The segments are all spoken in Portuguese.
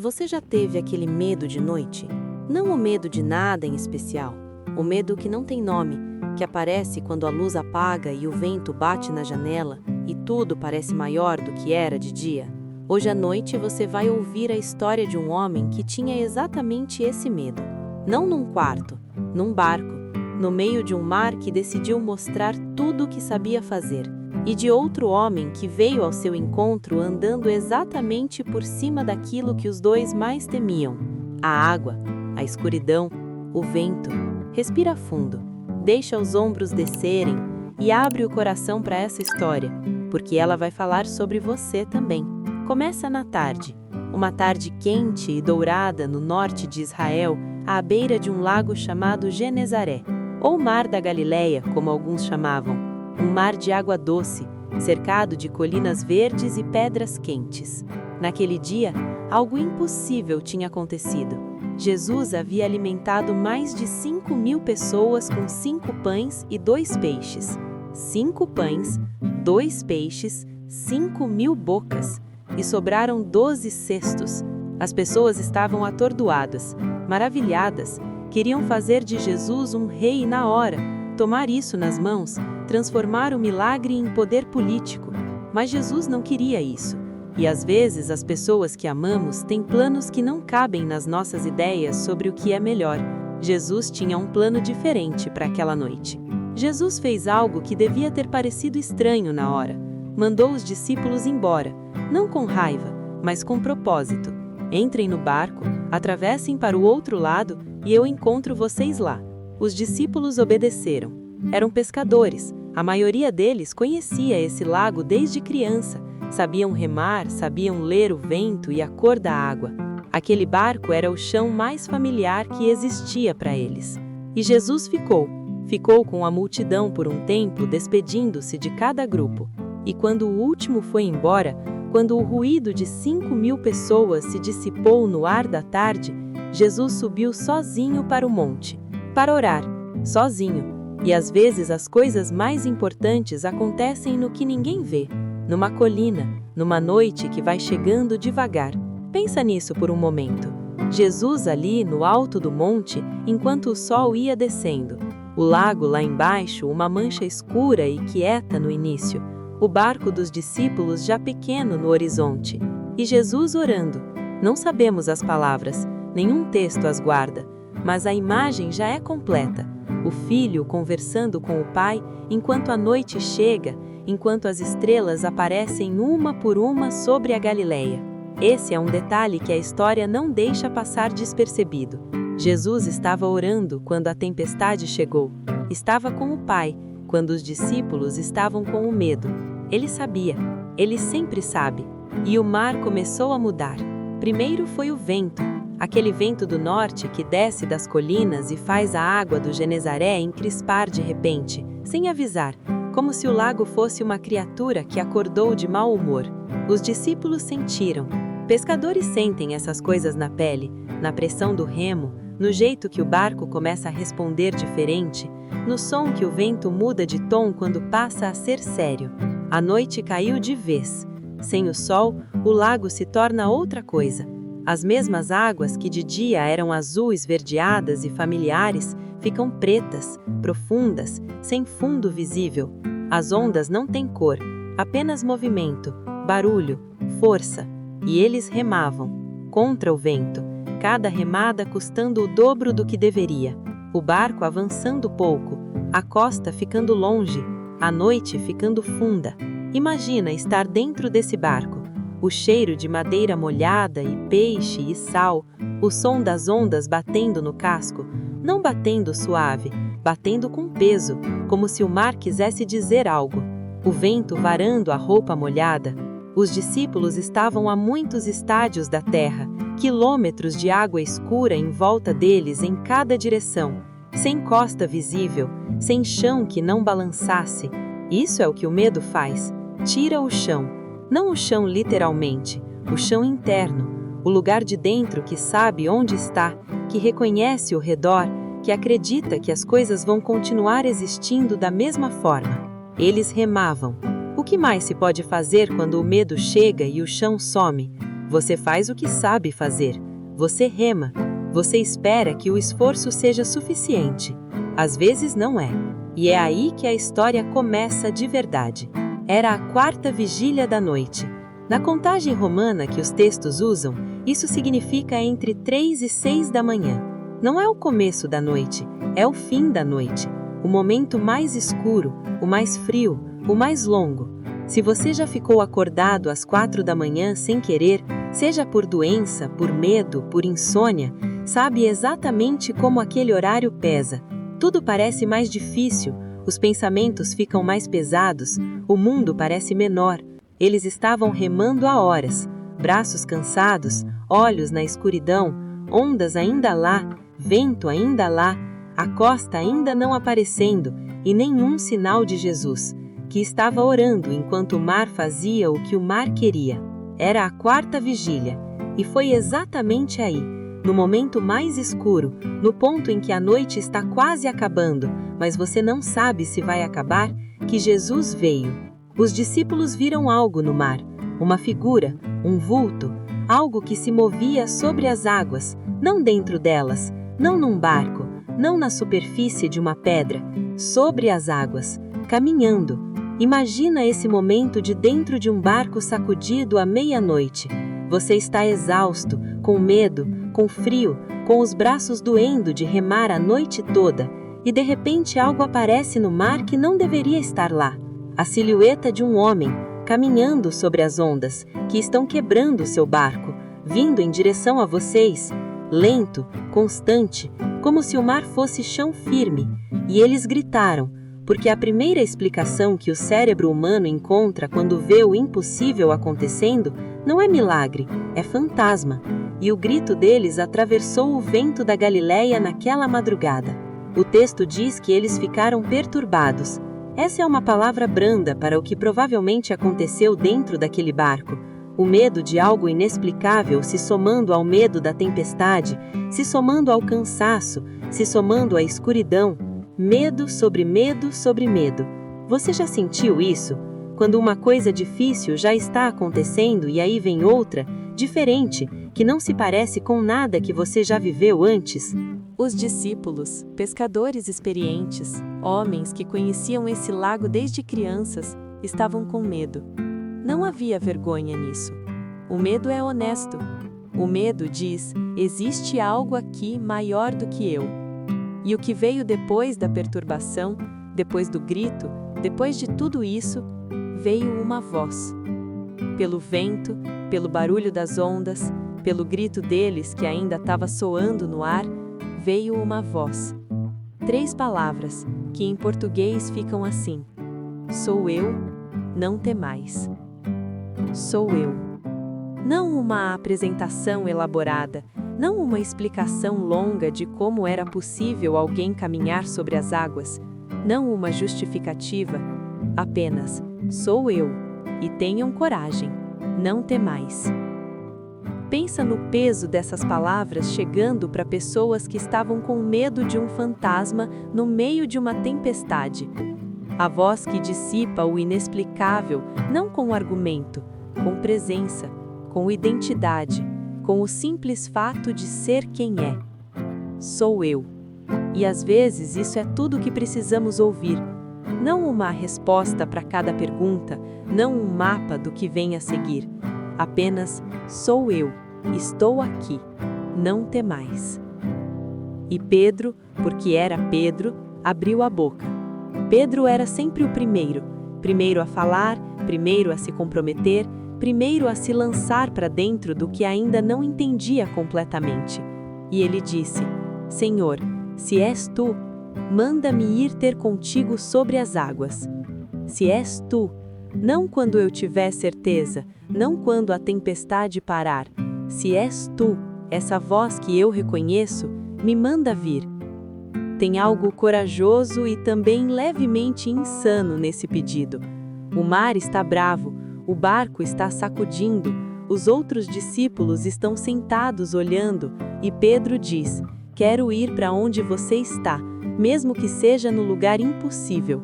Você já teve aquele medo de noite? Não o medo de nada em especial, o medo que não tem nome, que aparece quando a luz apaga e o vento bate na janela e tudo parece maior do que era de dia. Hoje à noite você vai ouvir a história de um homem que tinha exatamente esse medo. Não num quarto, num barco, no meio de um mar que decidiu mostrar tudo o que sabia fazer, e de outro homem que veio ao seu encontro andando exatamente por cima daquilo que os dois mais temiam: a água, a escuridão, o vento. Respira fundo, deixa os ombros descerem e abre o coração para essa história, porque ela vai falar sobre você também. Começa na tarde, uma tarde quente e dourada no norte de Israel, à beira de um lago chamado Genezaré, ou Mar da Galileia, como alguns chamavam. Um mar de água doce, cercado de colinas verdes e pedras quentes. Naquele dia, algo impossível tinha acontecido. Jesus havia alimentado mais de 5.000 pessoas com 5 pães e 2 peixes. 5 pães, 2 peixes, 5.000 bocas. E sobraram 12 cestos. As pessoas estavam atordoadas, maravilhadas, queriam fazer de Jesus um rei na hora, tomar isso nas mãos, transformar o milagre em poder político. Mas Jesus não queria isso. E às vezes as pessoas que amamos têm planos que não cabem nas nossas ideias sobre o que é melhor. Jesus tinha um plano diferente para aquela noite. Jesus fez algo que devia ter parecido estranho na hora. Mandou os discípulos embora, não com raiva, mas com propósito. Entrem no barco, atravessem para o outro lado e eu encontro vocês lá. Os discípulos obedeceram. Eram pescadores. A maioria deles conhecia esse lago desde criança. Sabiam remar, sabiam ler o vento e a cor da água. Aquele barco era o chão mais familiar que existia para eles. E Jesus ficou com a multidão por um tempo, despedindo-se de cada grupo. E quando o último foi embora, quando o ruído de 5.000 pessoas se dissipou no ar da tarde, Jesus subiu sozinho para o monte, para orar, sozinho. E às vezes as coisas mais importantes acontecem no que ninguém vê, numa colina, numa noite que vai chegando devagar. Pensa nisso por um momento. Jesus ali no alto do monte, enquanto o sol ia descendo. O lago lá embaixo, uma mancha escura e quieta no início. O barco dos discípulos já pequeno no horizonte. E Jesus orando. Não sabemos as palavras, nenhum texto as guarda, mas a imagem já é completa. O filho conversando com o pai enquanto a noite chega, enquanto as estrelas aparecem uma por uma sobre a Galileia. Esse é um detalhe que a história não deixa passar despercebido. Jesus estava orando quando a tempestade chegou. Estava com o pai, quando os discípulos estavam com o medo. Ele sabia, ele sempre sabe. E o mar começou a mudar. Primeiro foi o vento, aquele vento do norte que desce das colinas e faz a água do Genezaré encrespar de repente, sem avisar, como se o lago fosse uma criatura que acordou de mau humor. Os discípulos sentiram. Pescadores sentem essas coisas na pele, na pressão do remo, no jeito que o barco começa a responder diferente, no som que o vento muda de tom quando passa a ser sério. A noite caiu de vez. Sem o sol, o lago se torna outra coisa. As mesmas águas que de dia eram azul esverdeadas e familiares ficam pretas, profundas, sem fundo visível. As ondas não têm cor, apenas movimento, barulho, força. E eles remavam, contra o vento, cada remada custando o dobro do que deveria. O barco avançando pouco, a costa ficando longe, a noite ficando funda. Imagina estar dentro desse barco. O cheiro de madeira molhada e peixe e sal, o som das ondas batendo no casco, não batendo suave, batendo com peso, como se o mar quisesse dizer algo. O vento varando a roupa molhada. Os discípulos estavam a muitos estádios da terra, quilômetros de água escura em volta deles em cada direção, sem costa visível, sem chão que não balançasse. Isso é o que o medo faz. Tira o chão. Não o chão literalmente, o chão interno, o lugar de dentro que sabe onde está, que reconhece o redor, que acredita que as coisas vão continuar existindo da mesma forma. Eles remavam. O que mais se pode fazer quando o medo chega e o chão some? Você faz o que sabe fazer. Você rema. Você espera que o esforço seja suficiente. Às vezes não é. E é aí que a história começa de verdade. Era a quarta vigília da noite. Na contagem romana que os textos usam, isso significa entre 3 e 6 da manhã. Não é o começo da noite, é o fim da noite. O momento mais escuro, o mais frio, o mais longo. Se você já ficou acordado às 4 da manhã sem querer, seja por doença, por medo, por insônia, sabe exatamente como aquele horário pesa. Tudo parece mais difícil, os pensamentos ficam mais pesados, o mundo parece menor. Eles estavam remando há horas, braços cansados, olhos na escuridão, ondas ainda lá, vento ainda lá, a costa ainda não aparecendo e nenhum sinal de Jesus, que estava orando enquanto o mar fazia o que o mar queria. Era a quarta vigília, e foi exatamente aí, no momento mais escuro, no ponto em que a noite está quase acabando, mas você não sabe se vai acabar, que Jesus veio. Os discípulos viram algo no mar, uma figura, um vulto, algo que se movia sobre as águas, não dentro delas, não num barco, não na superfície de uma pedra, sobre as águas, caminhando. Imagina esse momento de dentro de um barco sacudido à meia-noite. Você está exausto, com medo, com frio, com os braços doendo de remar a noite toda, e de repente algo aparece no mar que não deveria estar lá. A silhueta de um homem, caminhando sobre as ondas, que estão quebrando seu barco, vindo em direção a vocês, lento, constante, como se o mar fosse chão firme, e eles gritaram, porque a primeira explicação que o cérebro humano encontra quando vê o impossível acontecendo não é milagre, é fantasma, e o grito deles atravessou o vento da Galileia naquela madrugada. O texto diz que eles ficaram perturbados. Essa é uma palavra branda para o que provavelmente aconteceu dentro daquele barco. O medo de algo inexplicável se somando ao medo da tempestade, se somando ao cansaço, se somando à escuridão. Medo sobre medo sobre medo. Você já sentiu isso? Quando uma coisa difícil já está acontecendo e aí vem outra, diferente, que não se parece com nada que você já viveu antes? Os discípulos, pescadores experientes, homens que conheciam esse lago desde crianças, estavam com medo. Não havia vergonha nisso. O medo é honesto. O medo diz: existe algo aqui maior do que eu. E o que veio depois da perturbação, depois do grito, depois de tudo isso, veio uma voz. Pelo vento, pelo barulho das ondas, pelo grito deles que ainda estava soando no ar, veio uma voz. 3 palavras, que em português ficam assim: sou eu, não temais. Sou eu. Não uma apresentação elaborada, não uma explicação longa de como era possível alguém caminhar sobre as águas, não uma justificativa, apenas: sou eu, e tenham coragem, não temais. Pensa no peso dessas palavras chegando para pessoas que estavam com medo de um fantasma no meio de uma tempestade. A voz que dissipa o inexplicável, não com argumento, com presença, com identidade, com o simples fato de ser quem é. Sou eu. E às vezes isso é tudo o que precisamos ouvir. Não uma resposta para cada pergunta, não um mapa do que vem a seguir. Apenas: sou eu, estou aqui, não temais. E Pedro, porque era Pedro, abriu a boca. Pedro era sempre o primeiro a falar, primeiro a se comprometer, primeiro a se lançar para dentro do que ainda não entendia completamente. E ele disse: Senhor, se és tu, manda-me ir ter contigo sobre as águas. Se és tu, não quando eu tiver certeza, não quando a tempestade parar. Se és tu, essa voz que eu reconheço, me manda vir. Tem algo corajoso e também levemente insano nesse pedido. O mar está bravo, o barco está sacudindo, os outros discípulos estão sentados olhando, e Pedro diz: quero ir para onde você está, mesmo que seja no lugar impossível.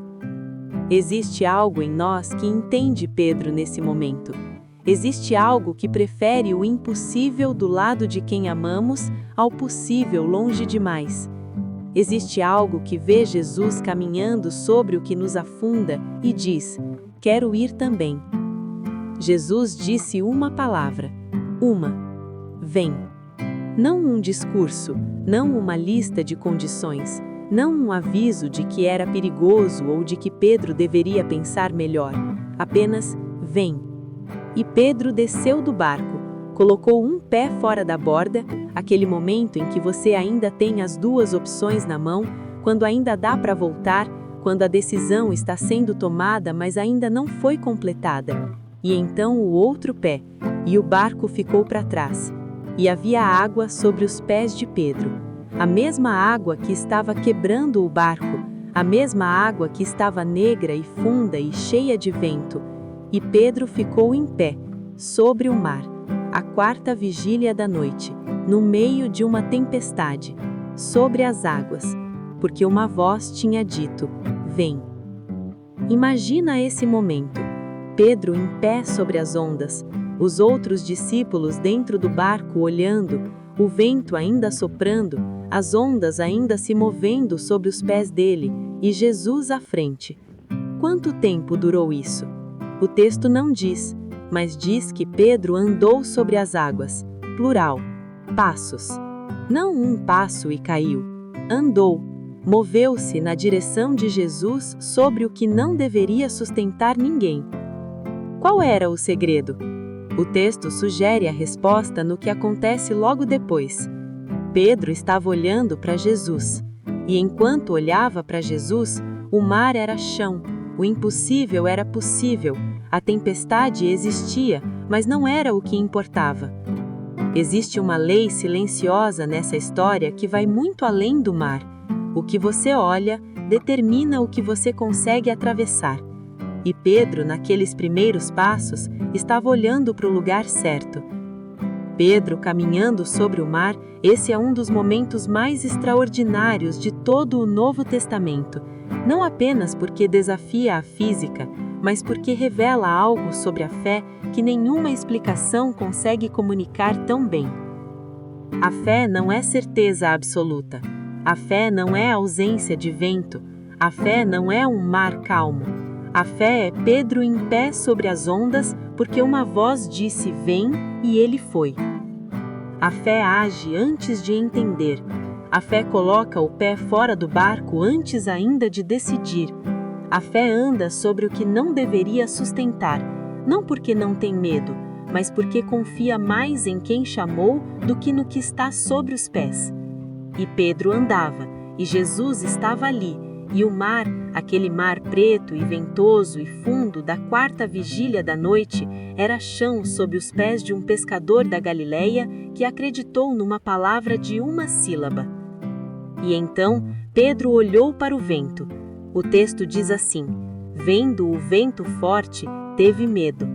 Existe algo em nós que entende Pedro nesse momento. Existe algo que prefere o impossível do lado de quem amamos ao possível longe demais. Existe algo que vê Jesus caminhando sobre o que nos afunda e diz: quero ir também. Jesus disse uma palavra, vem. Não um discurso, não uma lista de condições, não um aviso de que era perigoso ou de que Pedro deveria pensar melhor, apenas vem. E Pedro desceu do barco, colocou um pé fora da borda, aquele momento em que você ainda tem as duas opções na mão, quando ainda dá para voltar, quando a decisão está sendo tomada, mas ainda não foi completada. E então o outro pé, e o barco ficou para trás. E havia água sobre os pés de Pedro, a mesma água que estava quebrando o barco, a mesma água que estava negra e funda e cheia de vento. E Pedro ficou em pé, sobre o mar, a quarta vigília da noite, no meio de uma tempestade, sobre as águas, porque uma voz tinha dito: vem. Imagina esse momento, Pedro em pé sobre as ondas, os outros discípulos dentro do barco olhando, o vento ainda soprando, as ondas ainda se movendo sobre os pés dele, e Jesus à frente. Quanto tempo durou isso? O texto não diz, mas diz que Pedro andou sobre as águas, plural, passos. Não um passo e caiu, andou, moveu-se na direção de Jesus sobre o que não deveria sustentar ninguém. Qual era o segredo? O texto sugere a resposta no que acontece logo depois. Pedro estava olhando para Jesus, e enquanto olhava para Jesus, o mar era chão, o impossível era possível, a tempestade existia, mas não era o que importava. Existe uma lei silenciosa nessa história que vai muito além do mar. O que você olha determina o que você consegue atravessar. E Pedro, naqueles primeiros passos, estava olhando para o lugar certo. Pedro caminhando sobre o mar, esse é um dos momentos mais extraordinários de todo o Novo Testamento, não apenas porque desafia a física, mas porque revela algo sobre a fé que nenhuma explicação consegue comunicar tão bem. A fé não é certeza absoluta. A fé não é ausência de vento. A fé não é um mar calmo. A fé é Pedro em pé sobre as ondas, porque uma voz disse: vem, e ele foi. A fé age antes de entender. A fé coloca o pé fora do barco antes ainda de decidir. A fé anda sobre o que não deveria sustentar, não porque não tem medo, mas porque confia mais em quem chamou do que no que está sobre os pés. E Pedro andava, e Jesus estava ali, e o mar, aquele mar preto e ventoso e fundo da quarta vigília da noite, era chão sob os pés de um pescador da Galileia que acreditou numa palavra de uma sílaba. E então Pedro olhou para o vento. O texto diz assim: vendo o vento forte, teve medo.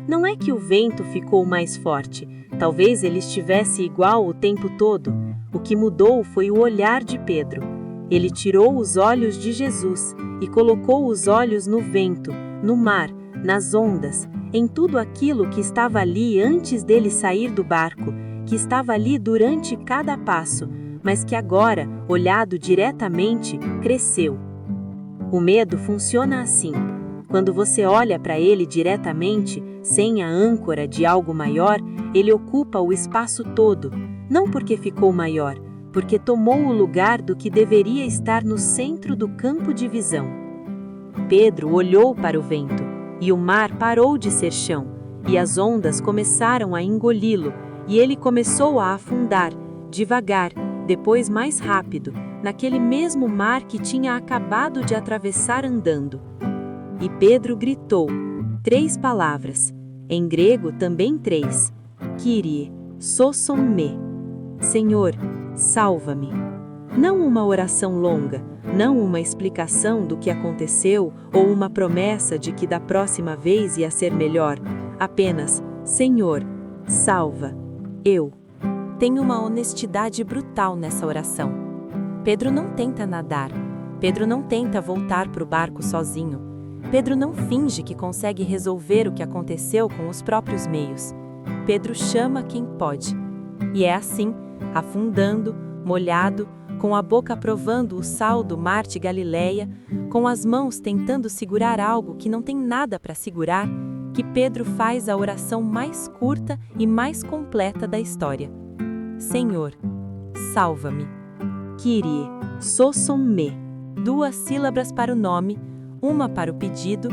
Não é que o vento ficou mais forte, talvez ele estivesse igual o tempo todo. O que mudou foi o olhar de Pedro. Ele tirou os olhos de Jesus e colocou os olhos no vento, no mar, nas ondas, em tudo aquilo que estava ali antes dele sair do barco, que estava ali durante cada passo, mas que agora, olhado diretamente, cresceu. O medo funciona assim. Quando você olha para ele diretamente, sem a âncora de algo maior, ele ocupa o espaço todo, não porque ficou maior, porque tomou o lugar do que deveria estar no centro do campo de visão. Pedro olhou para o vento, e o mar parou de ser chão, e as ondas começaram a engoli-lo, e ele começou a afundar, devagar, depois mais rápido, naquele mesmo mar que tinha acabado de atravessar andando. E Pedro gritou, 3 palavras, em grego também 3, Kyrie, soson me, Senhor, salva-me. Não uma oração longa, não uma explicação do que aconteceu ou uma promessa de que da próxima vez ia ser melhor, apenas, Senhor, salva, eu. Tem uma honestidade brutal nessa oração. Pedro não tenta nadar, Pedro não tenta voltar para o barco sozinho. Pedro não finge que consegue resolver o que aconteceu com os próprios meios. Pedro chama quem pode. E é assim, afundando, molhado, com a boca provando o sal do mar de Galileia, com as mãos tentando segurar algo que não tem nada para segurar, que Pedro faz a oração mais curta e mais completa da história. Senhor, salva-me. Kyrie, sossome. 2 sílabas para o nome, uma para o pedido,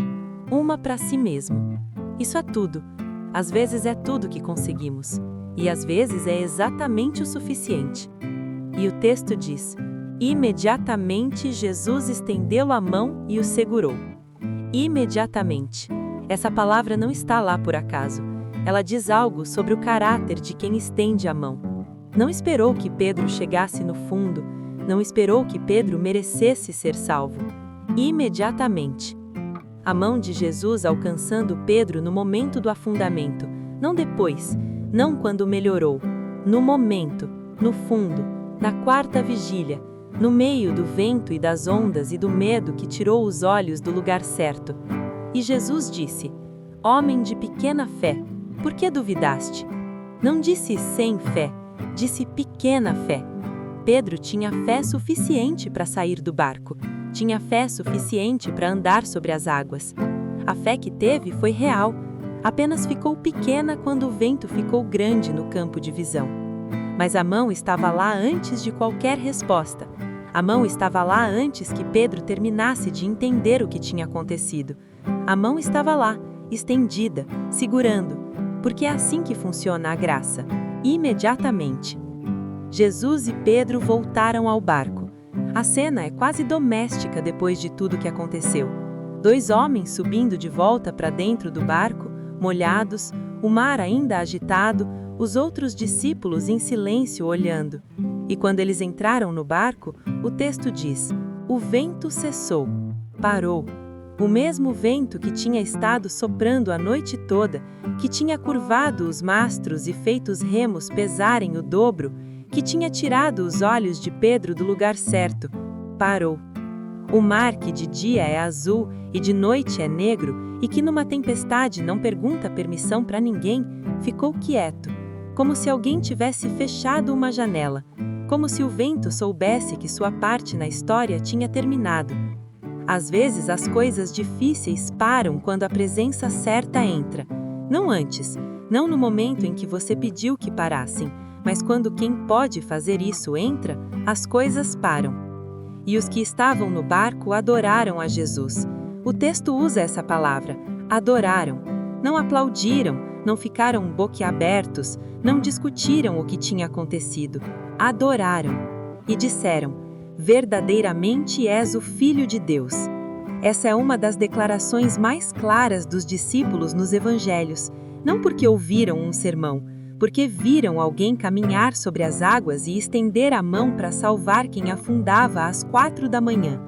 uma para si mesmo. Isso é tudo. Às vezes é tudo que conseguimos. E às vezes é exatamente o suficiente. E o texto diz: imediatamente Jesus estendeu a mão e o segurou. Imediatamente. Essa palavra não está lá por acaso. Ela diz algo sobre o caráter de quem estende a mão. Não esperou que Pedro chegasse no fundo. Não esperou que Pedro merecesse ser salvo. Imediatamente. A mão de Jesus alcançando Pedro no momento do afundamento. Não depois. Não quando melhorou. No momento. No fundo. Na 4ª vigília, no meio do vento e das ondas e do medo que tirou os olhos do lugar certo. E Jesus disse: homem de pequena fé, por que duvidaste? Não disse sem fé, disse pequena fé. Pedro tinha fé suficiente para sair do barco, tinha fé suficiente para andar sobre as águas. A fé que teve foi real, apenas ficou pequena quando o vento ficou grande no campo de visão. Mas a mão estava lá antes de qualquer resposta. A mão estava lá antes que Pedro terminasse de entender o que tinha acontecido. A mão estava lá, estendida, segurando, porque é assim que funciona a graça, imediatamente. Jesus e Pedro voltaram ao barco. A cena é quase doméstica depois de tudo que aconteceu. 2 homens subindo de volta para dentro do barco, molhados, o mar ainda agitado, os outros discípulos em silêncio olhando. E quando eles entraram no barco, o texto diz: o vento cessou, parou. O mesmo vento que tinha estado soprando a noite toda, que tinha curvado os mastros e feito os remos pesarem o dobro, que tinha tirado os olhos de Pedro do lugar certo, parou. O mar que de dia é azul e de noite é negro, e que numa tempestade não pergunta permissão para ninguém, ficou quieto, como se alguém tivesse fechado uma janela, como se o vento soubesse que sua parte na história tinha terminado. Às vezes as coisas difíceis param quando a presença certa entra. Não antes, não no momento em que você pediu que parassem, mas quando quem pode fazer isso entra, as coisas param. E os que estavam no barco adoraram a Jesus. O texto usa essa palavra, adoraram. Não aplaudiram, não ficaram boquiabertos, não discutiram o que tinha acontecido. Adoraram. E disseram: verdadeiramente és o Filho de Deus. Essa é uma das declarações mais claras dos discípulos nos evangelhos, não porque ouviram um sermão, porque viram alguém caminhar sobre as águas e estender a mão para salvar quem afundava às 4 da manhã.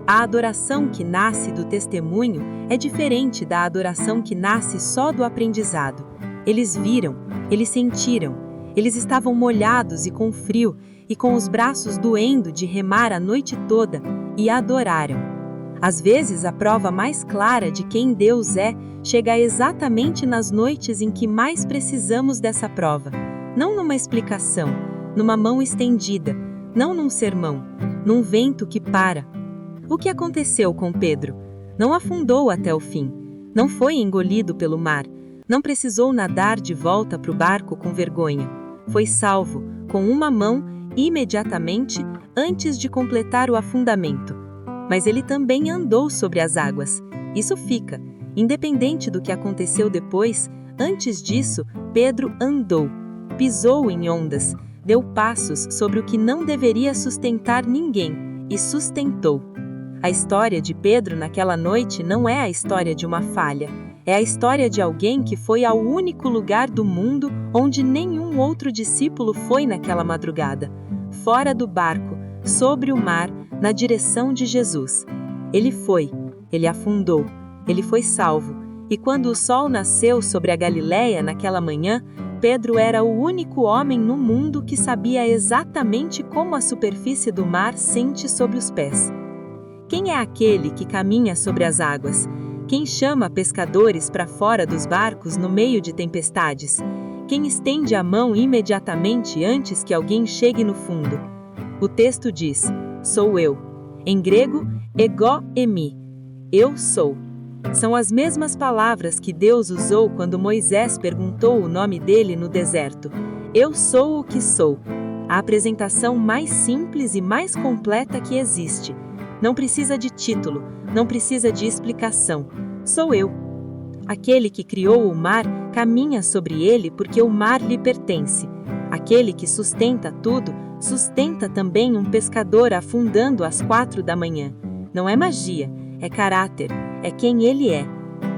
A adoração que nasce do testemunho é diferente da adoração que nasce só do aprendizado. Eles viram, eles sentiram, eles estavam molhados e com frio, e com os braços doendo de remar a noite toda, e adoraram. Às vezes, a prova mais clara de quem Deus é chega exatamente nas noites em que mais precisamos dessa prova. Não numa explicação, numa mão estendida, não num sermão, num vento que para. O que aconteceu com Pedro? Não afundou até o fim, não foi engolido pelo mar, não precisou nadar de volta para o barco com vergonha. Foi salvo, com uma mão, imediatamente, antes de completar o afundamento. Mas ele também andou sobre as águas. Isso fica. Independente do que aconteceu depois, antes disso, Pedro andou, pisou em ondas, deu passos sobre o que não deveria sustentar ninguém, e sustentou. A história de Pedro naquela noite não é a história de uma falha, é a história de alguém que foi ao único lugar do mundo onde nenhum outro discípulo foi naquela madrugada, fora do barco, sobre o mar, na direção de Jesus. Ele foi, ele afundou, ele foi salvo, e quando o sol nasceu sobre a Galileia naquela manhã, Pedro era o único homem no mundo que sabia exatamente como a superfície do mar sente sobre os pés. Quem é aquele que caminha sobre as águas? Quem chama pescadores para fora dos barcos no meio de tempestades? Quem estende a mão imediatamente antes que alguém chegue no fundo? O texto diz: sou eu. Em grego, ego emi. Eu sou. São as mesmas palavras que Deus usou quando Moisés perguntou o nome dele no deserto. Eu sou o que sou. A apresentação mais simples e mais completa que existe. Não precisa de título, não precisa de explicação. Sou eu. Aquele que criou o mar caminha sobre ele porque o mar lhe pertence. Aquele que sustenta tudo, sustenta também um pescador afundando às 4 da manhã. Não é magia, é caráter, é quem ele é.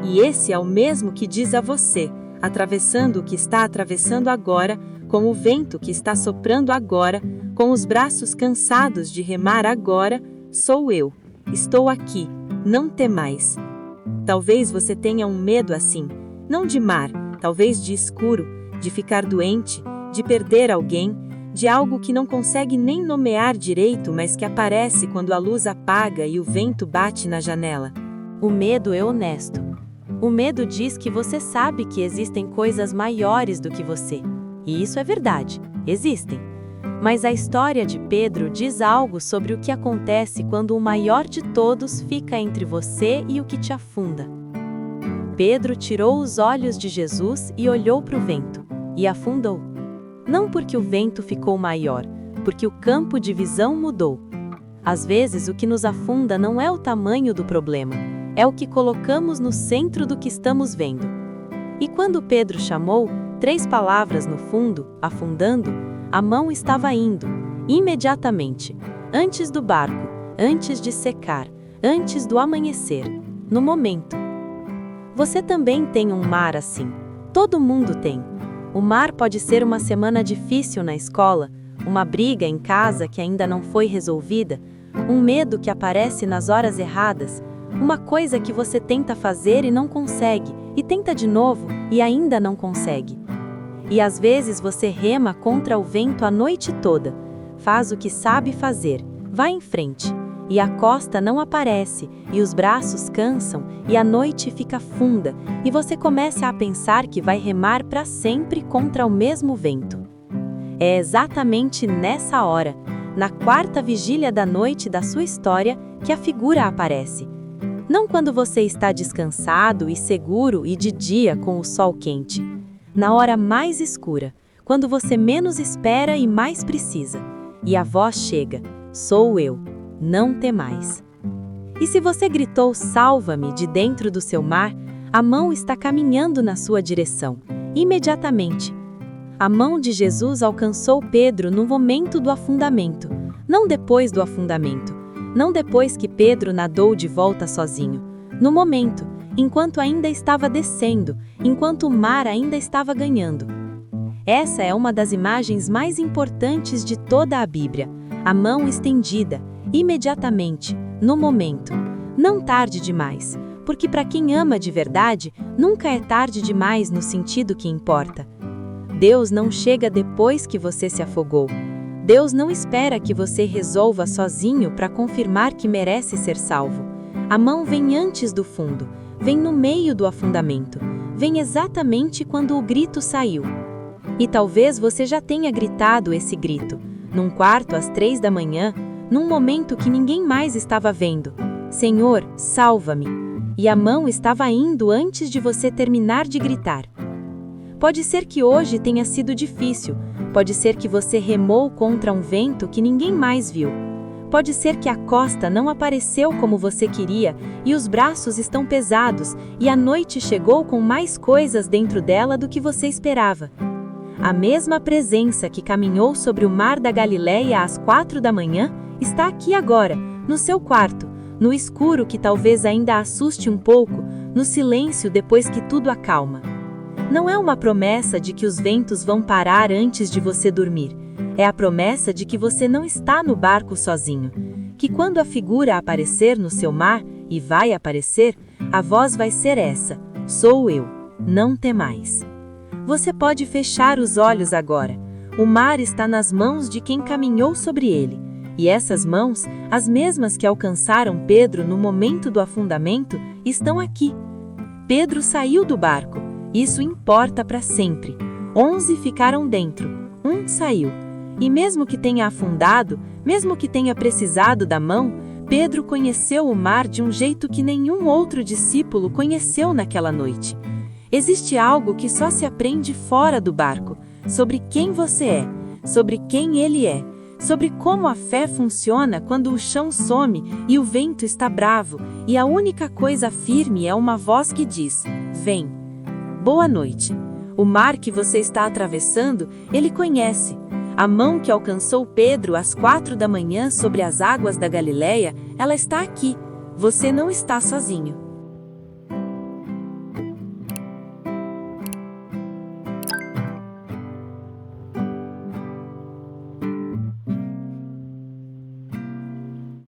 E esse é o mesmo que diz a você, atravessando o que está atravessando agora, com o vento que está soprando agora, com os braços cansados de remar agora, sou eu. Estou aqui, não temais. Talvez você tenha um medo assim, não de mar, talvez de escuro, de ficar doente, de perder alguém, de algo que não consegue nem nomear direito, mas que aparece quando a luz apaga e o vento bate na janela. O medo é honesto. O medo diz que você sabe que existem coisas maiores do que você. E isso é verdade, existem. Mas a história de Pedro diz algo sobre o que acontece quando o maior de todos fica entre você e o que te afunda. Pedro tirou os olhos de Jesus e olhou para o vento, e afundou. Não porque o vento ficou maior, porque o campo de visão mudou. Às vezes, o que nos afunda não é o tamanho do problema, é o que colocamos no centro do que estamos vendo. E quando Pedro chamou, 3 palavras no fundo, afundando, a mão estava indo, imediatamente, antes do barco, antes de secar, antes do amanhecer, no momento. Você também tem um mar assim. Todo mundo tem. O mar pode ser uma semana difícil na escola, uma briga em casa que ainda não foi resolvida, um medo que aparece nas horas erradas, uma coisa que você tenta fazer e não consegue, e tenta de novo e ainda não consegue. E às vezes você rema contra o vento a noite toda, faz o que sabe fazer, vai em frente, e a costa não aparece, e os braços cansam, e a noite fica funda, e você começa a pensar que vai remar para sempre contra o mesmo vento. É exatamente nessa hora, na 4ª vigília da noite da sua história, que a figura aparece. Não quando você está descansado e seguro e de dia com o sol quente. Na hora mais escura, quando você menos espera e mais precisa. E a voz chega: sou eu, não temais. E se você gritou salva-me de dentro do seu mar, a mão está caminhando na sua direção, imediatamente. A mão de Jesus alcançou Pedro no momento do afundamento, não depois do afundamento, não depois que Pedro nadou de volta sozinho. No momento, enquanto ainda estava descendo, enquanto o mar ainda estava ganhando. Essa é uma das imagens mais importantes de toda a Bíblia. A mão estendida, imediatamente, no momento. Não tarde demais, porque para quem ama de verdade, nunca é tarde demais no sentido que importa. Deus não chega depois que você se afogou. Deus não espera que você resolva sozinho para confirmar que merece ser salvo. A mão vem antes do fundo, vem no meio do afundamento, vem exatamente quando o grito saiu. E talvez você já tenha gritado esse grito, num quarto às 3 da manhã, num momento que ninguém mais estava vendo. Senhor, salva-me! E a mão estava indo antes de você terminar de gritar. Pode ser que hoje tenha sido difícil, pode ser que você remou contra um vento que ninguém mais viu. Pode ser que a costa não apareceu como você queria e os braços estão pesados e a noite chegou com mais coisas dentro dela do que você esperava. A mesma presença que caminhou sobre o mar da Galileia às 4 da manhã está aqui agora, no seu quarto, no escuro que talvez ainda assuste um pouco, no silêncio depois que tudo acalma. Não é uma promessa de que os ventos vão parar antes de você dormir. É a promessa de que você não está no barco sozinho. Que quando a figura aparecer no seu mar, e vai aparecer, a voz vai ser essa: sou eu, não temais. Você pode fechar os olhos agora. O mar está nas mãos de quem caminhou sobre ele. E essas mãos, as mesmas que alcançaram Pedro no momento do afundamento, estão aqui. Pedro saiu do barco. Isso importa para sempre. 11 ficaram dentro. Um saiu. E mesmo que tenha afundado, mesmo que tenha precisado da mão, Pedro conheceu o mar de um jeito que nenhum outro discípulo conheceu naquela noite. Existe algo que só se aprende fora do barco, sobre quem você é, sobre quem ele é, sobre como a fé funciona quando o chão some e o vento está bravo, e a única coisa firme é uma voz que diz: vem. Boa noite. O mar que você está atravessando, ele conhece. A mão que alcançou Pedro às 4 da manhã sobre as águas da Galileia, ela está aqui. Você não está sozinho.